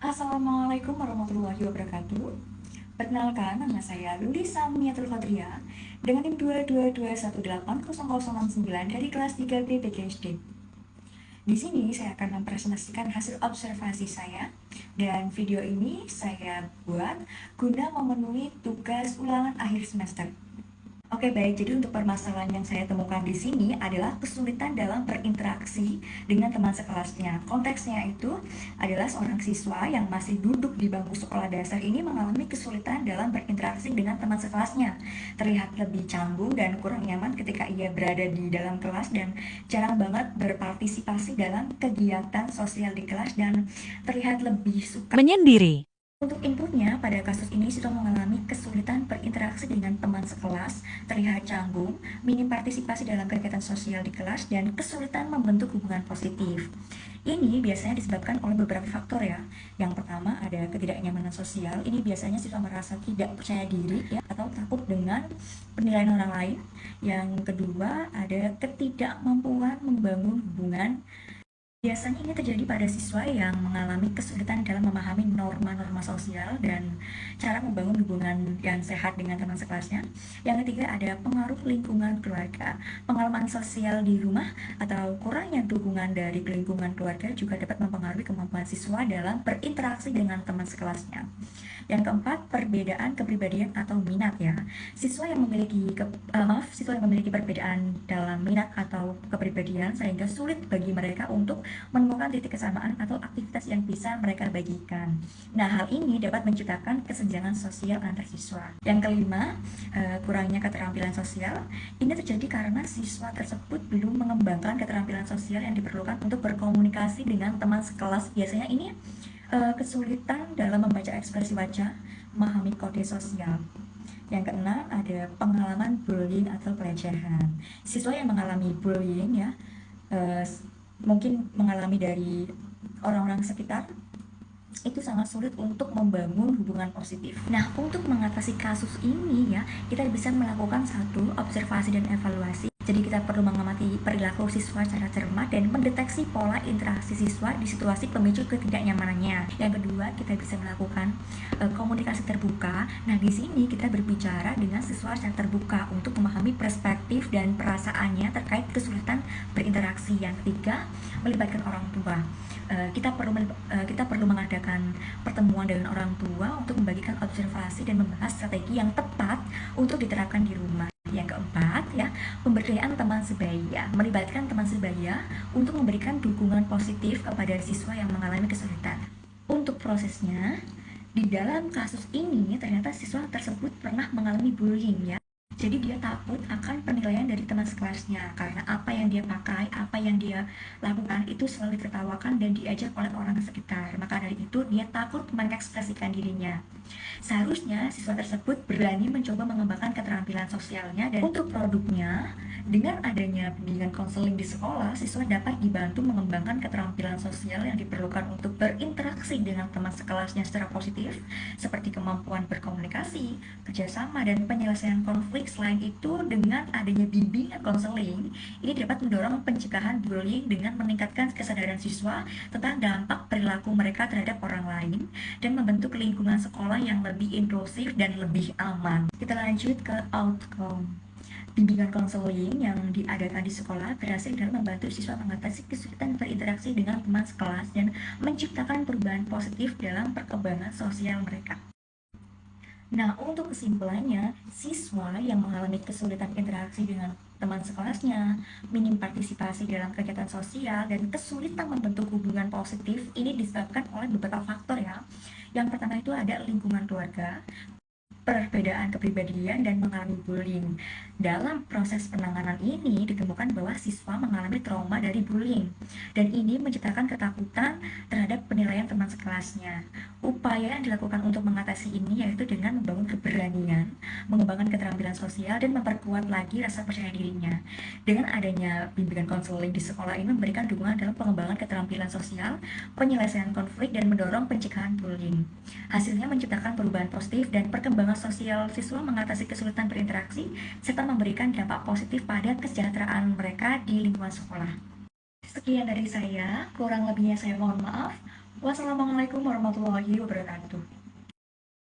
Assalamualaikum warahmatullahi wabarakatuh. Perkenalkan, nama saya Luli Samiatul Fadria dengan NIM 222180069 dari kelas 3B PGSD. Di sini saya akan mempresentasikan hasil observasi saya dan video ini saya buat guna memenuhi tugas ulangan akhir semester. Oke, baik. Jadi untuk permasalahan yang saya temukan di sini adalah kesulitan dalam berinteraksi dengan teman sekelasnya. Konteksnya itu adalah seorang siswa yang masih duduk di bangku sekolah dasar ini mengalami kesulitan dalam berinteraksi dengan teman sekelasnya. Terlihat lebih canggung dan kurang nyaman ketika ia berada di dalam kelas dan jarang banget berpartisipasi dalam kegiatan sosial di kelas dan terlihat lebih suka menyendiri, untuk inputnya, pada kasus ini siswa mengalami kesulitan berinteraksi dengan teman sekelas, terlihat canggung, minim partisipasi dalam kegiatan sosial di kelas, dan kesulitan membentuk hubungan positif. Ini biasanya disebabkan oleh beberapa faktor ya. Yang pertama ada ketidaknyamanan sosial. Ini biasanya siswa merasa tidak percaya diri ya, atau takut dengan penilaian orang lain. Yang kedua ada ketidakmampuan membangun hubungan. Biasanya ini terjadi pada siswa yang mengalami kesulitan dalam memahami norma-norma sosial dan cara membangun hubungan yang sehat dengan teman sekelasnya. Yang ketiga ada pengaruh lingkungan keluarga. Pengalaman sosial di rumah atau kurangnya dukungan dari lingkungan keluarga juga dapat mempengaruhi kemampuan siswa dalam berinteraksi dengan teman sekelasnya. Yang keempat, perbedaan kepribadian atau minat ya. Siswa yang memiliki perbedaan dalam minat atau kepribadian sehingga sulit bagi mereka untuk menemukan titik kesamaan atau aktivitas yang bisa mereka bagikan. Nah, hal ini dapat menciptakan kesenjangan sosial antar siswa. Yang kelima, kurangnya keterampilan sosial. Ini terjadi karena siswa tersebut belum mengembangkan keterampilan sosial yang diperlukan untuk berkomunikasi dengan teman sekelas. Biasanya ini kesulitan dalam membaca ekspresi wajah, memahami kode sosial. Yang keenam ada pengalaman bullying atau pelecehan. Siswa yang mengalami bullying ya, mungkin mengalami dari orang-orang sekitar, itu sangat sulit untuk membangun hubungan positif. Nah, untuk mengatasi kasus ini ya, kita bisa melakukan satu observasi dan evaluasi. Jadi kita perlu mengamati perilaku siswa secara cermat dan mendeteksi pola interaksi siswa di situasi pemicu ketidaknyamanannya. Yang kedua, kita bisa melakukan komunikasi terbuka. Nah, di sini kita berbicara dengan siswa secara terbuka untuk memahami perspektif dan perasaannya terkait kesulitan berinteraksi. Yang ketiga, melibatkan orang tua. Kita perlu mengadakan pertemuan dengan orang tua untuk membagikan observasi dan membahas strategi yang tepat untuk diterapkan di rumah. Yang keempat ya, pemberdayaan teman sebaya. Melibatkan teman sebaya untuk memberikan dukungan positif kepada siswa yang mengalami kesulitan. Untuk prosesnya, di dalam kasus ini ternyata siswa tersebut pernah mengalami bullying ya. Jadi dia takut akan penilaian dari teman sekelasnya karena apa yang dia pakai, apa yang dia lakukan itu selalu ditertawakan dan diajak oleh orang sekitar. Maka dari itu dia takut mengekspresikan dirinya. Seharusnya siswa tersebut berani mencoba mengembangkan keterampilan sosialnya dan untuk produknya, dengan adanya bimbingan konseling di sekolah, siswa dapat dibantu mengembangkan keterampilan sosial yang diperlukan untuk berinteraksi dengan teman sekelasnya secara positif, seperti kemampuan berkomunikasi, kerjasama, dan penyelesaian konflik. Selain itu, dengan adanya bimbingan konseling, ini dapat mendorong pencegahan bullying dengan meningkatkan kesadaran siswa tentang dampak perilaku mereka terhadap orang lain dan membentuk lingkungan sekolah yang lebih inklusif dan lebih aman. Kita lanjut ke outcome. Bimbingan konseling yang diadakan di sekolah berhasil dalam membantu siswa mengatasi kesulitan berinteraksi dengan teman sekelas dan menciptakan perubahan positif dalam perkembangan sosial mereka. Nah, untuk kesimpulannya, siswa yang mengalami kesulitan interaksi dengan teman sekelasnya, minim partisipasi dalam kegiatan sosial, dan kesulitan membentuk hubungan positif ini disebabkan oleh beberapa faktor ya. Yang pertama itu ada lingkungan keluarga, perbedaan kepribadian, dan mengalami bullying. Dalam proses penanganan ini ditemukan bahwa siswa mengalami trauma dari bullying dan ini menciptakan ketakutan terhadap penilaian teman sekelasnya. Upaya yang dilakukan untuk mengatasi ini yaitu dengan membangun keberanian, mengembangkan keterampilan sosial, dan memperkuat lagi rasa percaya dirinya. Dengan adanya bimbingan konseling di sekolah ini memberikan dukungan dalam pengembangan keterampilan sosial, penyelesaian konflik, dan mendorong pencegahan bullying. Hasilnya menciptakan perubahan positif dan perkembangan sosial siswa mengatasi kesulitan berinteraksi serta memberikan dampak positif pada kesejahteraan mereka di lingkungan sekolah. Sekian dari saya, kurang lebihnya saya mohon maaf. Wassalamualaikum warahmatullahi wabarakatuh.